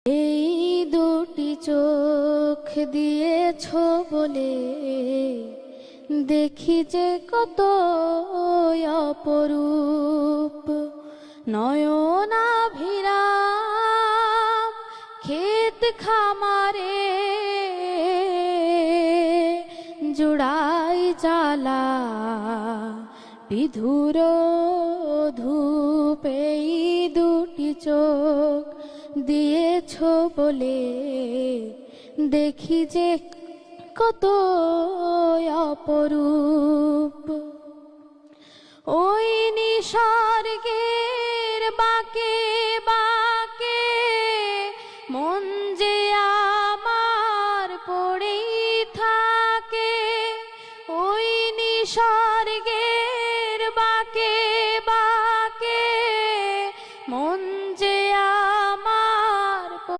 এই দুটি চোখ দিয়েছ বলে দেখি যে কত অপরূপ, নয়নাভিরাম ক্ষেত খামারে জুড়াই জ্বালা বিধুর ধূপ। এই দুটি চোখ দিয়েছ বলে দেখি যে কত অপরূপ। ওই নিসর্গের বাঁকে বা